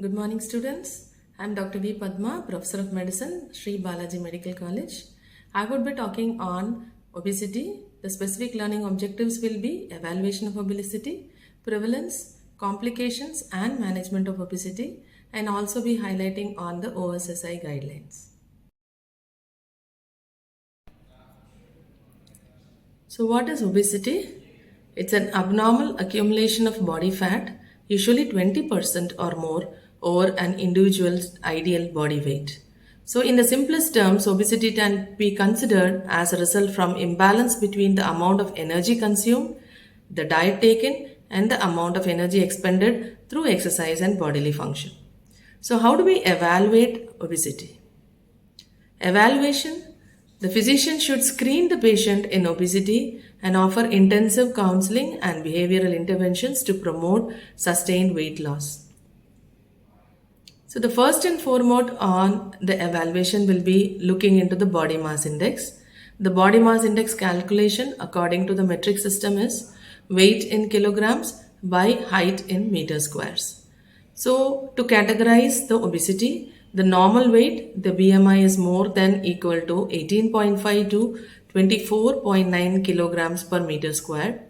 Good morning, students. I am Dr. V. Padma, Professor of Medicine, Sree Balaji Medical College. I would be talking on obesity. The specific learning objectives will be evaluation of obesity, prevalence, complications and management of obesity, and also be highlighting on the OSSI guidelines. So what is obesity? It's an abnormal accumulation of body fat, usually 20% or more, over an individual's ideal body weight. So in the simplest terms, obesity can be considered as a result from imbalance between the amount of energy consumed, the diet taken, and the amount of energy expended through exercise and bodily function. So how do we evaluate obesity? Evaluation. The physician should screen the patient in obesity and offer intensive counseling and behavioral interventions to promote sustained weight loss. So the first and foremost on the evaluation will be looking into the body mass index. The body mass index calculation according to the metric system is weight in kilograms by height in meter squares. So to categorize the obesity, the normal weight, the BMI is more than equal to 18.5 to 24.9 kilograms per meter square.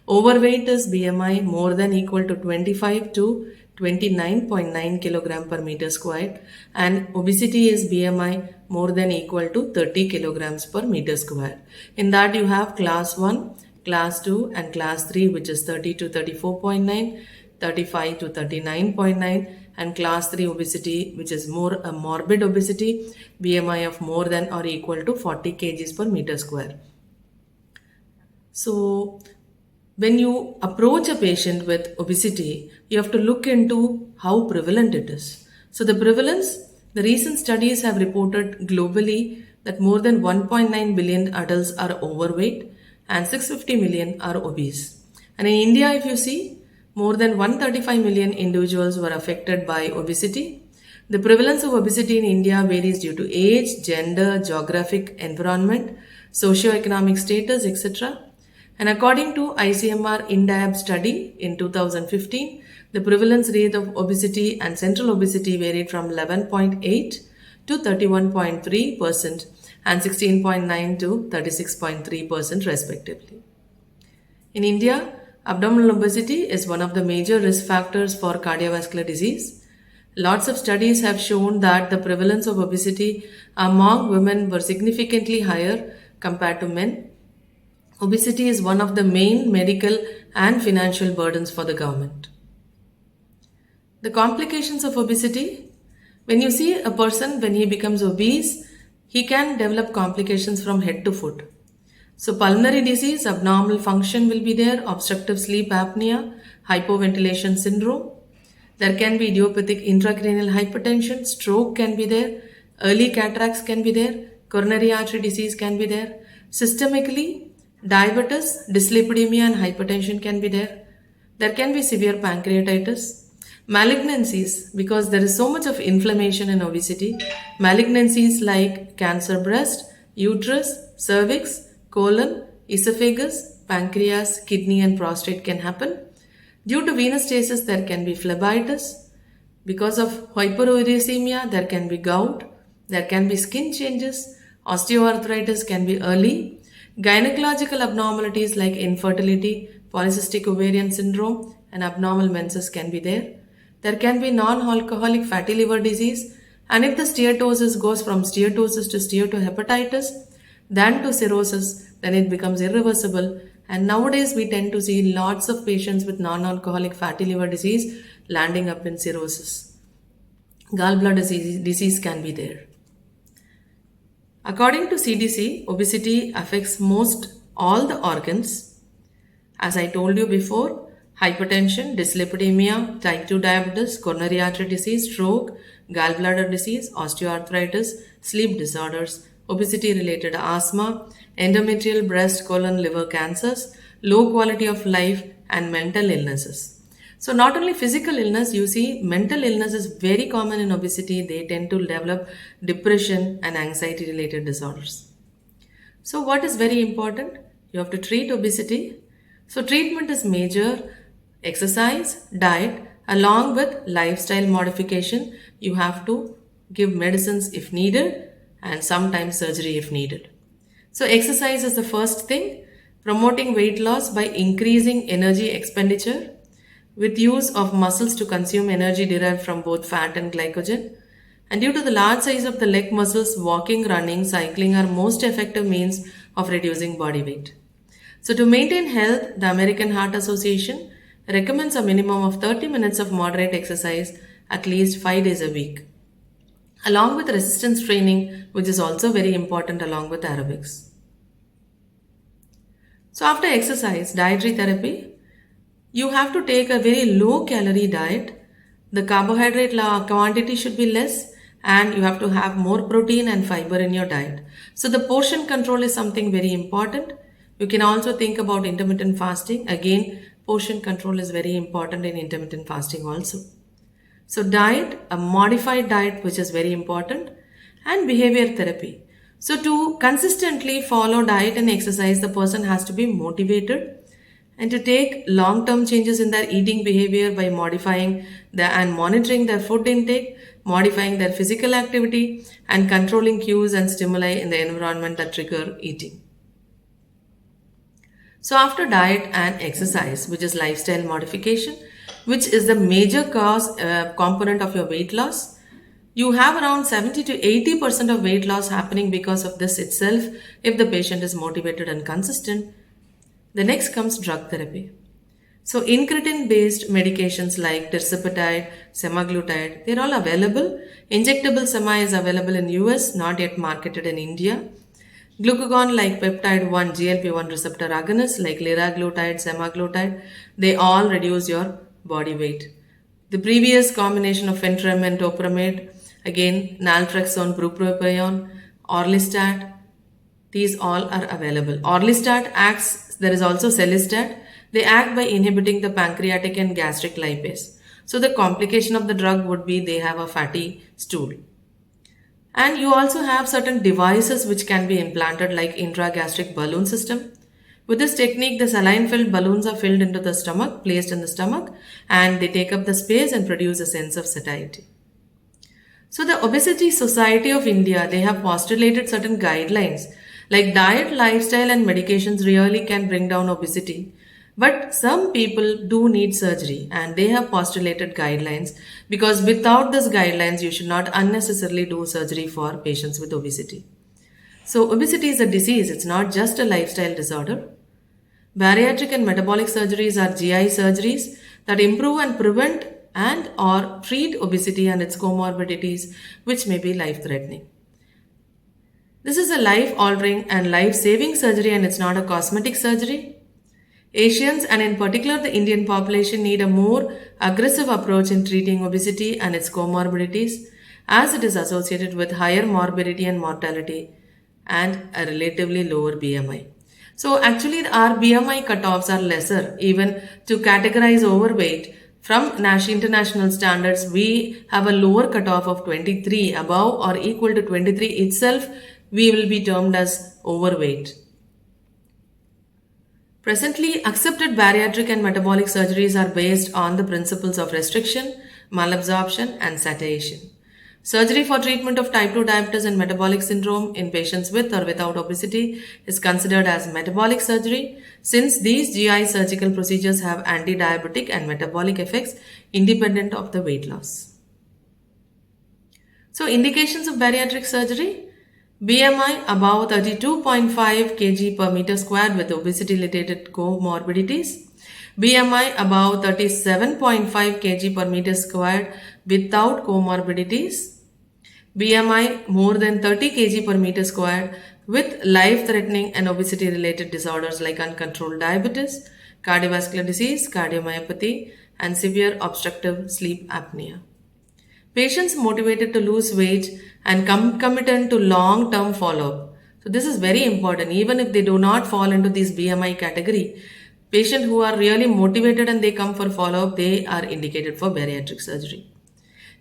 Overweight is BMI more than equal to 25 to 29.9 kilogram per meter square, and obesity is BMI more than equal to 30 kilograms per meter square. In that you have class 1, class 2 and class 3, which is 30 to 34.9, 35 to 39.9, and class 3 obesity, which is more a morbid obesity, BMI of more than or equal to 40 kgs per meter square. So when you approach a patient with obesity, you have to look into how prevalent it is. So the prevalence, the recent studies have reported globally that more than 1.9 billion adults are overweight and 650 million are obese. And in India, if you see, more than 135 million individuals were affected by obesity. The prevalence of obesity in India varies due to age, gender, geographic environment, socio-economic status, etc. And according to ICMR INDIAB study in 2015, the prevalence rate of obesity and central obesity varied from 11.8 to 31.3% and 16.9 to 36.3% respectively. In India, abdominal obesity is one of the major risk factors for cardiovascular disease. Lots of studies have shown that the prevalence of obesity among women were significantly higher compared to men. Obesity is one of the main medical and financial burdens for the government. The complications of obesity. When you see a person, when he becomes obese, he can develop complications from head to foot. So pulmonary disease, abnormal function will be there, obstructive sleep apnea, hypoventilation syndrome. There can be idiopathic intracranial hypertension, stroke can be there, early cataracts can be there, coronary artery disease can be there. Systemically, diabetes, dyslipidemia and hypertension can be there. There can be severe pancreatitis. Malignancies, because there is so much of inflammation in obesity. Malignancies like cancer breast, uterus, cervix, colon, esophagus, pancreas, kidney and prostate can happen. Due to venous stasis, there can be phlebitis. Because of hyperuricemia, there can be gout. There can be skin changes. Osteoarthritis can be early. Gynecological abnormalities like infertility, polycystic ovarian syndrome and abnormal menses can be there. There can be non-alcoholic fatty liver disease, and if the steatosis goes from steatosis to steatohepatitis, then to cirrhosis, then it becomes irreversible. And nowadays we tend to see lots of patients with non-alcoholic fatty liver disease landing up in cirrhosis. gallbladder disease can be there. According to CDC, obesity affects most all the organs. As I told you before, hypertension, dyslipidemia, type 2 diabetes, coronary artery disease, stroke, gallbladder disease, osteoarthritis, sleep disorders, obesity related asthma, endometrial, breast, colon, liver cancers, low quality of life, and mental illnesses. So, not only physical illness, you see, mental illness is very common in obesity. They tend to develop depression and anxiety related disorders. So, what is very important? You have to treat obesity. So, treatment is major exercise, diet, along with lifestyle modification. You have to give medicines if needed and sometimes surgery if needed. So, exercise is the first thing, promoting weight loss by increasing energy expenditure with use of muscles to consume energy derived from both fat and glycogen. And due to the large size of the leg muscles, walking, running, cycling are most effective means of reducing body weight. So, to maintain health, the American Heart Association recommends a minimum of 30 minutes of moderate exercise at least 5 days a week, along with resistance training, which is also very important along with aerobics. So, after exercise, dietary therapy, you have to take a very low calorie diet. The carbohydrate quantity should be less, and you have to have more protein and fiber in your diet. So the portion control is something very important. You can also think about intermittent fasting. Again, portion control is very important in intermittent fasting also. So diet, a modified diet which is very important, and behavior therapy. So to consistently follow diet and exercise, the person has to be motivated and to take long-term changes in their eating behavior by modifying and monitoring their food intake, modifying their physical activity, and controlling cues and stimuli in the environment that trigger eating. So after diet and exercise, which is lifestyle modification, which is the major component of your weight loss, you have around 70 to 80% of weight loss happening because of this itself if the patient is motivated and consistent. The next comes drug therapy. So incretin based medications like tirzepatide, semaglutide, they're all available. Injectable sema is available in US, not yet marketed in India. Glucagon like peptide 1, GLP-1 receptor agonists like liraglutide, semaglutide, they all reduce your body weight. The previous combination of phentermine and topiramate, again naltrexone, bupropion, orlistat, these all are available. Orlistat acts, there is also celistat. They act by inhibiting the pancreatic and gastric lipase. So the complication of the drug would be they have a fatty stool. And you also have certain devices which can be implanted like intragastric balloon system. With this technique, the saline-filled balloons are filled into the stomach, placed in the stomach, and they take up the space and produce a sense of satiety. So the Obesity Society of India, they have postulated certain guidelines like diet, lifestyle and medications really can bring down obesity. But some people do need surgery and they have postulated guidelines because without these guidelines, you should not unnecessarily do surgery for patients with obesity. So obesity is a disease, it's not just a lifestyle disorder. Bariatric and metabolic surgeries are GI surgeries that improve and prevent and or treat obesity and its comorbidities which may be life-threatening. This is a life-altering and life-saving surgery and it's not a cosmetic surgery. Asians and in particular the Indian population need a more aggressive approach in treating obesity and its comorbidities as it is associated with higher morbidity and mortality and a relatively lower BMI. So actually our BMI cutoffs are lesser even to categorize overweight. From international standards, we have a lower cutoff of 23, above or equal to 23 itself, we will be termed as overweight. Presently, accepted bariatric and metabolic surgeries are based on the principles of restriction, malabsorption, and satiation. Surgery for treatment of type 2 diabetes and metabolic syndrome in patients with or without obesity is considered as metabolic surgery since these GI surgical procedures have anti-diabetic and metabolic effects independent of the weight loss. So, indications of bariatric surgery: BMI above 32.5 kg per meter squared with obesity-related comorbidities. BMI above 37.5 kg per meter squared without comorbidities, BMI more than 30 kg per meter squared with life-threatening and obesity-related disorders like uncontrolled diabetes, cardiovascular disease, cardiomyopathy, and severe obstructive sleep apnea. Patients motivated to lose weight and concomitant to long-term follow-up. So this is very important. Even if they do not fall into this BMI category, patients who are really motivated and they come for follow-up, they are indicated for bariatric surgery.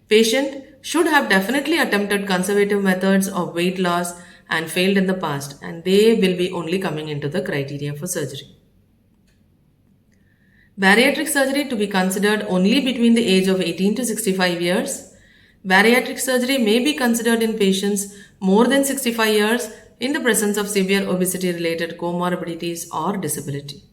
Patient should have definitely attempted conservative methods of weight loss and failed in the past, and they will be only coming into the criteria for surgery. Bariatric surgery to be considered only between the age of 18 to 65 years. Bariatric surgery may be considered in patients more than 65 years in the presence of severe obesity related comorbidities or disability.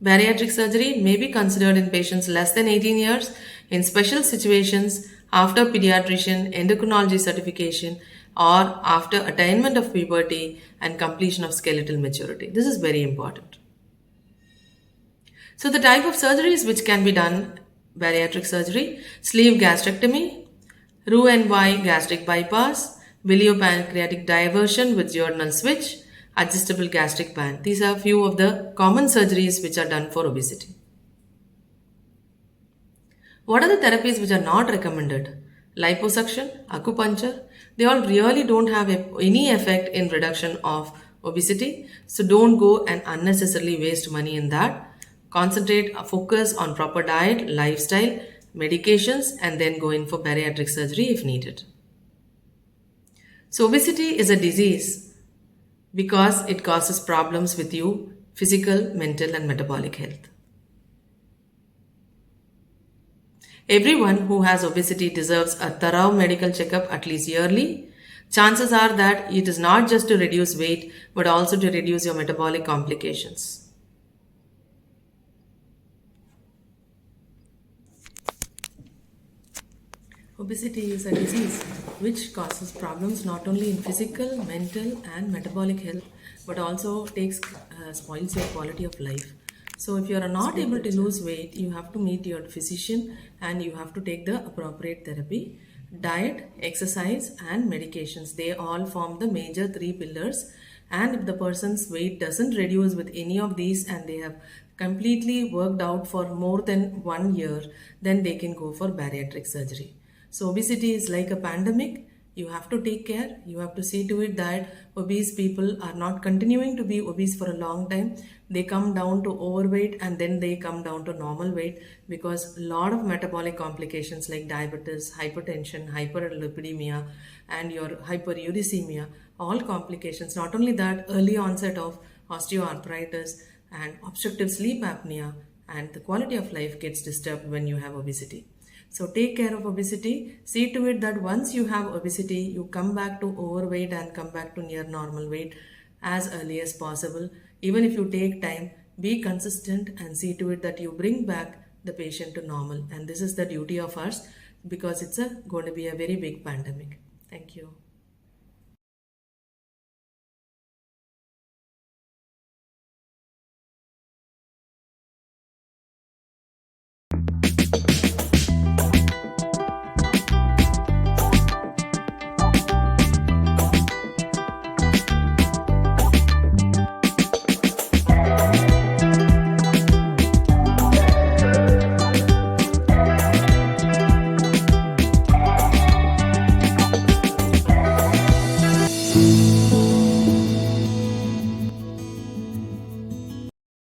Bariatric surgery may be considered in patients less than 18 years in special situations after pediatrician endocrinology certification or after attainment of puberty and completion of skeletal maturity. This is very important. So the type of surgeries which can be done, bariatric surgery, sleeve gastrectomy, Roux-en-Y gastric bypass, biliopancreatic diversion with duodenal switch, adjustable gastric band. These are few of the common surgeries which are done for obesity. What are the therapies which are not recommended? Liposuction, acupuncture, they all really don't have any effect in reduction of obesity. So don't go and unnecessarily waste money in that. Concentrate, focus on proper diet, lifestyle, medications, and then go in for bariatric surgery if needed. So obesity is a disease because it causes problems with you, physical, mental, and metabolic health. Everyone who has obesity deserves a thorough medical checkup at least yearly. Chances are that it is not just to reduce weight, but also to reduce your metabolic complications. Obesity is a disease which causes problems not only in physical, mental, and metabolic health, but also spoils your quality of life. So if you are not able to lose weight, you have to meet your physician and you have to take the appropriate therapy. Diet, exercise, and medications, they all form the major three pillars. And if the person's weight doesn't reduce with any of these and they have completely worked out for more than 1 year, then they can go for bariatric surgery. So obesity is like a pandemic. You have to take care. You have to see to it that obese people are not continuing to be obese for a long time. They come down to overweight and then they come down to normal weight because a lot of metabolic complications like diabetes, hypertension, hyperlipidemia, and your hyperuricemia, all complications. Not only that, early onset of osteoarthritis and obstructive sleep apnea, and the quality of life gets disturbed when you have obesity. So take care of obesity. See to it that once you have obesity, you come back to overweight and come back to near normal weight as early as possible. Even if you take time, be consistent and see to it that you bring back the patient to normal. And this is the duty of ours because it's going to be a very big pandemic. Thank you.